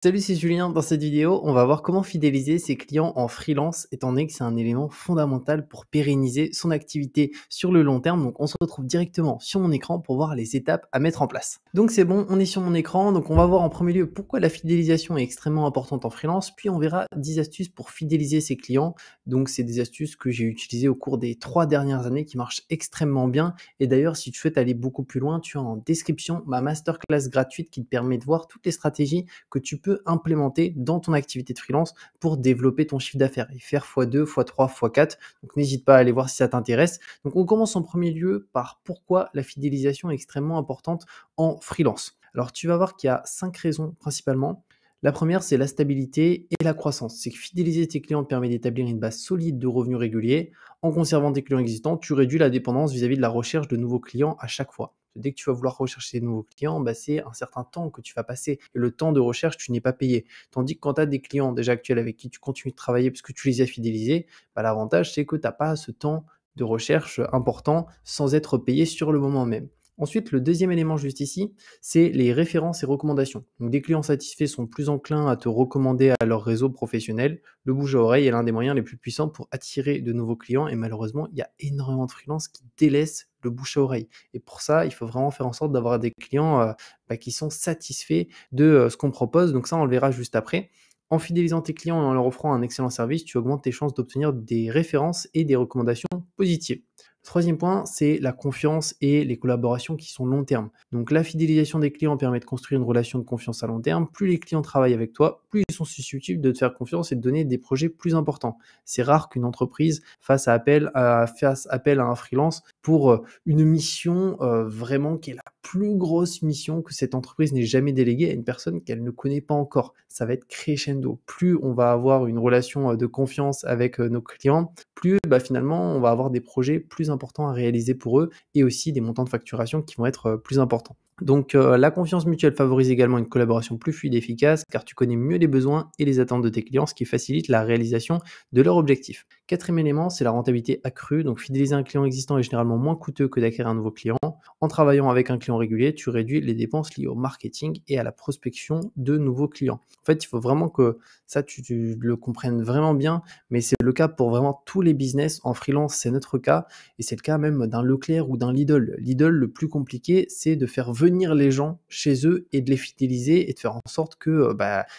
Salut, c'est Julien. Dans cette vidéo, on va voir comment fidéliser ses clients en freelance, étant donné que c'est un élément fondamental pour pérenniser son activité sur le long terme. Donc, on se retrouve directement sur mon écran pour voir les étapes à mettre en place. Donc, c'est bon, on est sur mon écran. Donc, on va voir en premier lieu pourquoi la fidélisation est extrêmement importante en freelance. Puis, on verra 10 astuces pour fidéliser ses clients. Donc, c'est des astuces que j'ai utilisées au cours des 3 dernières années qui marchent extrêmement bien. Et d'ailleurs, si tu souhaites aller beaucoup plus loin, tu as en description ma masterclass gratuite qui te permet de voir toutes les stratégies que tu peux implémenter dans ton activité de freelance pour développer ton chiffre d'affaires et faire x2, x3, x4. Donc n'hésite pas à aller voir si ça t'intéresse. Donc on commence en premier lieu par pourquoi la fidélisation est extrêmement importante en freelance. Alors tu vas voir qu'il y a 5 raisons principalement. La première, c'est la stabilité et la croissance. C'est que fidéliser tes clients te permet d'établir une base solide de revenus réguliers. En conservant tes clients existants, tu réduis la dépendance vis-à-vis de la recherche de nouveaux clients à chaque fois. Dès que tu vas vouloir rechercher de nouveaux clients, c'est un certain temps que tu vas passer. Et le temps de recherche, tu n'es pas payé. Tandis que quand tu as des clients déjà actuels avec qui tu continues de travailler parce que tu les as fidélisés, l'avantage, c'est que tu n'as pas ce temps de recherche important sans être payé sur le moment même. Ensuite, le deuxième élément juste ici, c'est les références et recommandations. Donc, des clients satisfaits sont plus enclins à te recommander à leur réseau professionnel. Le bouche à oreille est l'un des moyens les plus puissants pour attirer de nouveaux clients et malheureusement, il y a énormément de freelances qui délaissent le bouche à oreille. Et pour ça, il faut vraiment faire en sorte d'avoir des clients qui sont satisfaits de ce qu'on propose. Donc ça, on le verra juste après. En fidélisant tes clients et en leur offrant un excellent service, tu augmentes tes chances d'obtenir des références et des recommandations positives. Le troisième point, c'est la confiance et les collaborations qui sont long terme. Donc la fidélisation des clients permet de construire une relation de confiance à long terme. Plus les clients travaillent avec toi, plus ils sont susceptibles de te faire confiance et de donner des projets plus importants. C'est rare qu'une entreprise fasse appel à un freelance pour une mission vraiment qui est la plus grosse mission que cette entreprise n'ait jamais déléguée à une personne qu'elle ne connaît pas encore. Ça va être crescendo. Plus on va avoir une relation de confiance avec nos clients, plus finalement on va avoir des projets plus importants à réaliser pour eux et aussi des montants de facturation qui vont être plus importants. Donc la confiance mutuelle favorise également une collaboration plus fluide et efficace car tu connais mieux les besoins et les attentes de tes clients, ce qui facilite la réalisation de leurs objectifs. Quatrième élément, c'est la rentabilité accrue. Donc fidéliser un client existant est généralement moins coûteux que d'acquérir un nouveau client. En travaillant avec un client régulier, tu réduis les dépenses liées au marketing et à la prospection de nouveaux clients. En fait, il faut vraiment que ça, tu le comprennes vraiment bien, mais c'est le cas pour vraiment tous les business. En freelance, c'est notre cas et c'est le cas même d'un Leclerc ou d'un Lidl. Lidl, le plus compliqué, c'est de faire venir les gens chez eux et de les fidéliser et de faire en sorte que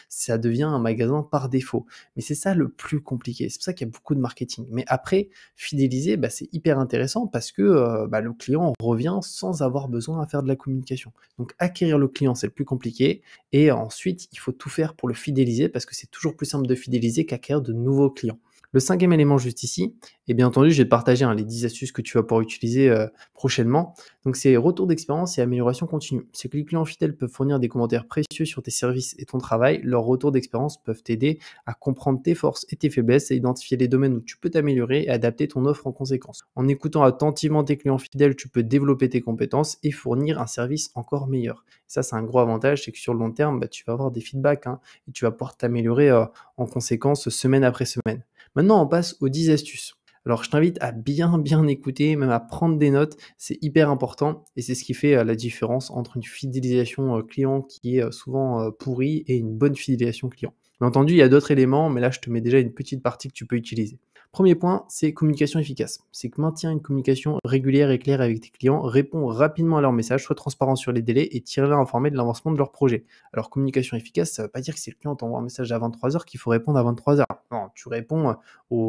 ça devient un magasin par défaut. Mais c'est ça le plus compliqué. C'est pour ça qu'il y a beaucoup de marketing. Mais après, fidéliser, c'est hyper intéressant parce que le client revient sans avoir besoin à faire de la communication. Donc acquérir le client, c'est le plus compliqué. Et ensuite, il faut tout faire pour le fidéliser parce que c'est toujours plus simple de fidéliser qu'acquérir de nouveaux clients. Le cinquième élément juste ici, et bien entendu, je vais te partager les 10 astuces que tu vas pouvoir utiliser prochainement. Donc c'est retour d'expérience et amélioration continue. C'est que les clients fidèles peuvent fournir des commentaires précieux sur tes services et ton travail. Leurs retours d'expérience peuvent t'aider à comprendre tes forces et tes faiblesses et identifier les domaines où tu peux t'améliorer et adapter ton offre en conséquence. En écoutant attentivement tes clients fidèles, tu peux développer tes compétences et fournir un service encore meilleur. Ça, c'est un gros avantage, c'est que sur le long terme, tu vas avoir des feedbacks et tu vas pouvoir t'améliorer en conséquence semaine après semaine. Maintenant, on passe aux 10 astuces. Alors, je t'invite à bien écouter, même à prendre des notes. C'est hyper important et c'est ce qui fait la différence entre une fidélisation client qui est souvent pourrie et une bonne fidélisation client. Bien entendu, il y a d'autres éléments, mais là, je te mets déjà une petite partie que tu peux utiliser. Premier point, c'est communication efficace. C'est que maintiens une communication régulière et claire avec tes clients, réponds rapidement à leurs messages, sois transparent sur les délais et tire-les informés de l'avancement de leur projet. Alors, communication efficace, ça ne veut pas dire que si le client t'envoie un message à 23h qu'il faut répondre à 23h. Non, tu réponds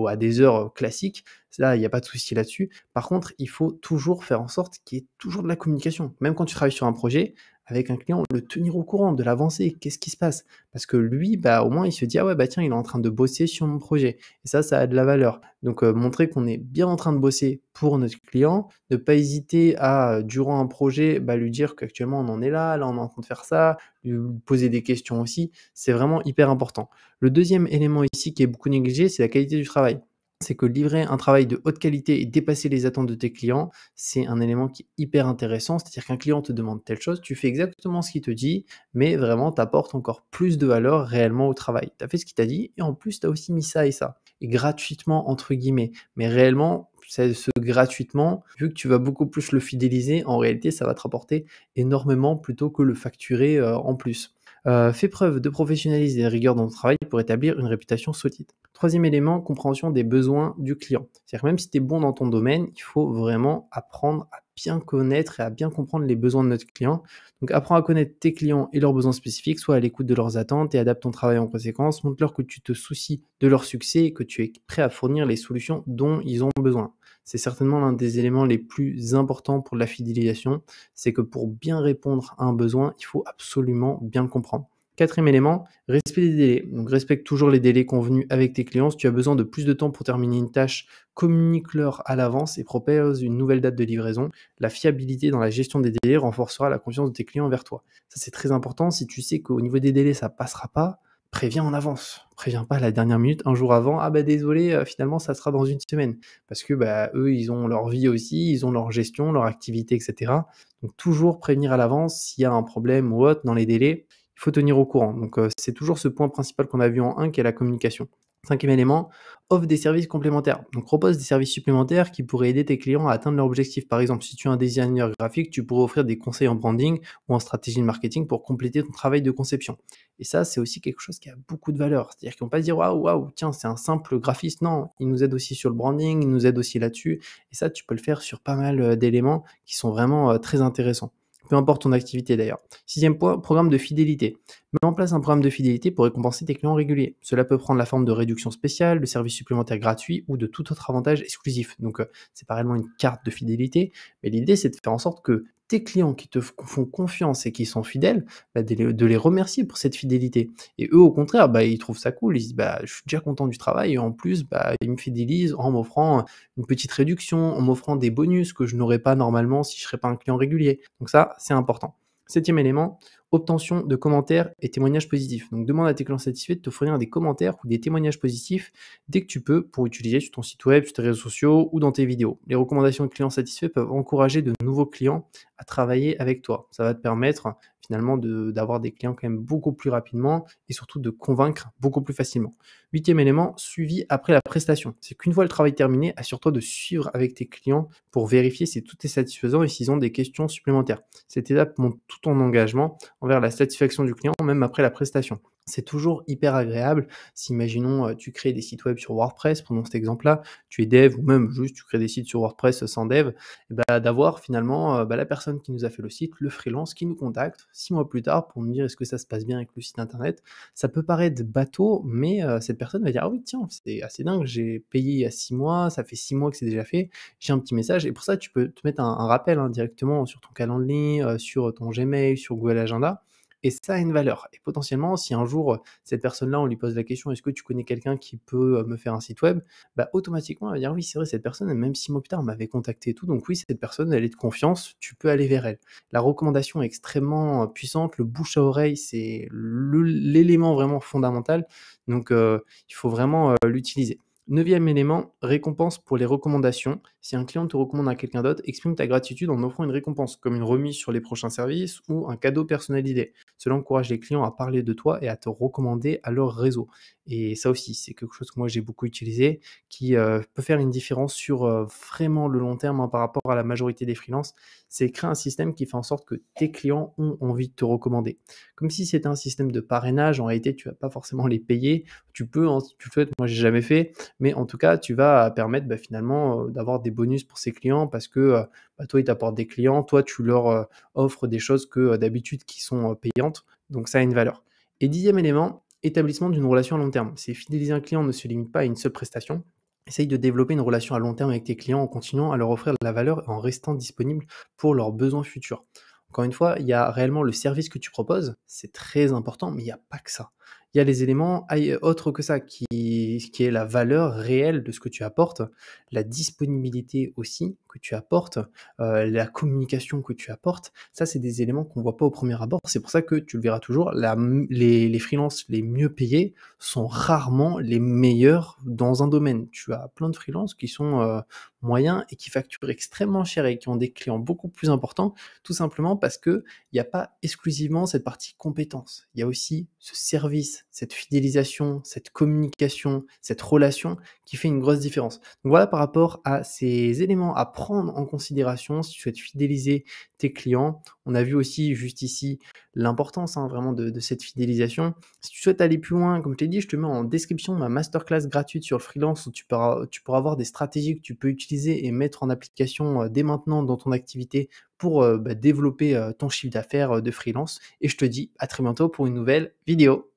à des heures classiques. Là, il n'y a pas de souci là-dessus. Par contre, il faut toujours faire en sorte qu'il y ait toujours de la communication. Même quand tu travailles sur un projet, avec un client, le tenir au courant de l'avancée, qu'est-ce qui se passe? Parce que lui, au moins, il se dit: «Ah ouais, tiens, il est en train de bosser sur mon projet» et ça a de la valeur. Donc montrer qu'on est bien en train de bosser pour notre client, ne pas hésiter à, durant un projet, lui dire qu'actuellement on en est là on est en train de faire ça, lui poser des questions aussi, c'est vraiment hyper important. Le deuxième élément ici qui est beaucoup négligé, c'est la qualité du travail. C'est que livrer un travail de haute qualité et dépasser les attentes de tes clients, c'est un élément qui est hyper intéressant. C'est-à-dire qu'un client te demande telle chose, tu fais exactement ce qu'il te dit, mais vraiment tu apportes encore plus de valeur réellement au travail. Tu as fait ce qu'il t'a dit et en plus tu as aussi mis ça et ça. Et gratuitement entre guillemets. Mais réellement, ce gratuitement, vu que tu vas beaucoup plus le fidéliser, en réalité ça va te rapporter énormément plutôt que le facturer en plus. Fais preuve de professionnalisme et de rigueur dans ton travail pour établir une réputation solide. Troisième élément, compréhension des besoins du client. C'est-à-dire que même si tu es bon dans ton domaine, il faut vraiment apprendre à bien connaître et à bien comprendre les besoins de notre client. Donc apprends à connaître tes clients et leurs besoins spécifiques, sois à l'écoute de leurs attentes et adapte ton travail en conséquence. Montre-leur que tu te soucies de leur succès et que tu es prêt à fournir les solutions dont ils ont besoin. C'est certainement l'un des éléments les plus importants pour la fidélisation, c'est que pour bien répondre à un besoin, il faut absolument bien le comprendre. Quatrième élément, respect des délais. Donc respecte toujours les délais convenus avec tes clients. Si tu as besoin de plus de temps pour terminer une tâche, communique-leur à l'avance et propose une nouvelle date de livraison. La fiabilité dans la gestion des délais renforcera la confiance de tes clients envers toi. Ça, c'est très important. Si tu sais qu'au niveau des délais, ça passera pas, préviens en avance. Préviens pas à la dernière minute, un jour avant: «Ah bah désolé, finalement ça sera dans une semaine». Parce que, bah, eux, ils ont leur vie aussi, ils ont leur gestion, leur activité et cetera. Donc toujours prévenir à l'avance s'il y a un problème ou autre dans les délais, il faut tenir au courant. Donc c'est toujours ce point principal qu'on a vu en 1 qui est la communication. Cinquième élément, offre des services complémentaires. Donc propose des services supplémentaires qui pourraient aider tes clients à atteindre leur objectif. Par exemple, si tu es un designer graphique, tu pourrais offrir des conseils en branding ou en stratégie de marketing pour compléter ton travail de conception. Et ça, c'est aussi quelque chose qui a beaucoup de valeur. C'est-à-dire qu'ils vont pas se dire: «Waouh, waouh, tiens, c'est un simple graphiste». Non, il nous aide aussi sur le branding, il nous aide aussi là-dessus. Et ça, tu peux le faire sur pas mal, d'éléments qui sont vraiment, très intéressants. Peu importe ton activité d'ailleurs. Sixième point, programme de fidélité. Mets en place un programme de fidélité pour récompenser tes clients réguliers. Cela peut prendre la forme de réductions spéciales, de services supplémentaires gratuits ou de tout autre avantage exclusif. Donc, c'est pas réellement une carte de fidélité, mais l'idée, c'est de faire en sorte que tes clients qui te font confiance et qui sont fidèles, bah, de les remercier pour cette fidélité. Et eux, au contraire, bah, ils trouvent ça cool. Ils se disent: «Bah, je suis déjà content du travail et en plus, bah, ils me fidélisent en m'offrant une petite réduction, en m'offrant des bonus que je n'aurais pas normalement si je serais pas un client régulier». Donc ça, c'est important. Septième élément, obtention de commentaires et témoignages positifs. Donc demande à tes clients satisfaits de te fournir des commentaires ou des témoignages positifs dès que tu peux pour utiliser sur ton site web, sur tes réseaux sociaux ou dans tes vidéos. Les recommandations de clients satisfaits peuvent encourager de nouveaux clients à travailler avec toi. Ça va te permettre finalement d'avoir des clients quand même beaucoup plus rapidement et surtout de convaincre beaucoup plus facilement. Huitième élément, suivi après la prestation. C'est qu'une fois le travail terminé, assure-toi de suivre avec tes clients pour vérifier si tout est satisfaisant et s'ils ont des questions supplémentaires. Cette étape montre tout ton engagement envers la satisfaction du client, même après la prestation. C'est toujours hyper agréable si, imaginons, tu crées des sites web sur WordPress, prenons cet exemple-là, tu es dev ou même juste tu crées des sites sur WordPress sans dev, et bah, d'avoir finalement, bah, la personne qui nous a fait le site, le freelance qui nous contacte 6 mois plus tard pour nous dire: «Est-ce que ça se passe bien avec le site internet?» Ça peut paraître bateau, mais cette personne va dire: «Ah oui, tiens, c'est assez dingue, j'ai payé il y a 6 mois, ça fait 6 mois que c'est déjà fait, j'ai un petit message». Et pour ça, tu peux te mettre un rappel, hein, directement sur ton calendrier, sur ton Gmail, sur Google Agenda, et ça a une valeur. Et potentiellement, si un jour, cette personne-là, on lui pose la question: «Est-ce que tu connais quelqu'un qui peut, me faire un site web?» Bah, automatiquement, elle va dire: «Oui, c'est vrai, cette personne, même 6 mois plus tard, m'avait contacté et tout, donc oui, cette personne, elle est de confiance, tu peux aller vers elle». La recommandation est extrêmement, puissante, le bouche à oreille, c'est l'élément vraiment fondamental, donc il faut vraiment, l'utiliser. Neuvième élément, récompense pour les recommandations. Si un client te recommande à quelqu'un d'autre, exprime ta gratitude en offrant une récompense, comme une remise sur les prochains services ou un cadeau personnalisé. Cela encourage les clients à parler de toi et à te recommander à leur réseau. Et ça aussi, c'est quelque chose que moi j'ai beaucoup utilisé, qui peut faire une différence sur vraiment le long terme, hein, par rapport à la majorité des freelances. C'est créer un système qui fait en sorte que tes clients ont envie de te recommander. Comme si c'était un système de parrainage, en réalité tu vas pas forcément les payer. Tu peux, hein, si tu le souhaites, moi j'ai jamais fait, mais en tout cas, tu vas permettre, bah, finalement, d'avoir des bonus pour ces clients parce que, bah, toi, ils t'apportent des clients, toi, tu leur, offres des choses que, d'habitude qui sont, payantes, donc ça a une valeur. Et dixième élément, établissement d'une relation à long terme. C'est fidéliser un client ne se limite pas à une seule prestation. Essaye de développer une relation à long terme avec tes clients en continuant à leur offrir de la valeur et en restant disponible pour leurs besoins futurs. Encore une fois, il y a réellement le service que tu proposes, c'est très important, mais il y a pas que ça. Il y a les éléments autres que ça qui est la valeur réelle de ce que tu apportes, la disponibilité aussi que tu apportes, la communication que tu apportes. Ça, c'est des éléments qu'on voit pas au premier abord. C'est pour ça que tu le verras toujours, les freelances les mieux payés sont rarement les meilleurs dans un domaine. Tu as plein de freelances qui sont, moyens et qui facturent extrêmement cher et qui ont des clients beaucoup plus importants, tout simplement parce que il y a pas exclusivement cette partie compétence. Il y a aussi ce service, cette fidélisation, cette communication, cette relation qui fait une grosse différence. Donc voilà par rapport à ces éléments à prendre en considération si tu souhaites fidéliser tes clients On a vu aussi juste ici l'importance, vraiment de cette fidélisation. Si tu souhaites aller plus loin, comme je t'ai dit, je te mets en description ma masterclass gratuite sur le freelance où tu pourras avoir des stratégies que tu peux utiliser et mettre en application, dès maintenant dans ton activité pour, développer, ton chiffre d'affaires, de freelance et je te dis à très bientôt pour une nouvelle vidéo.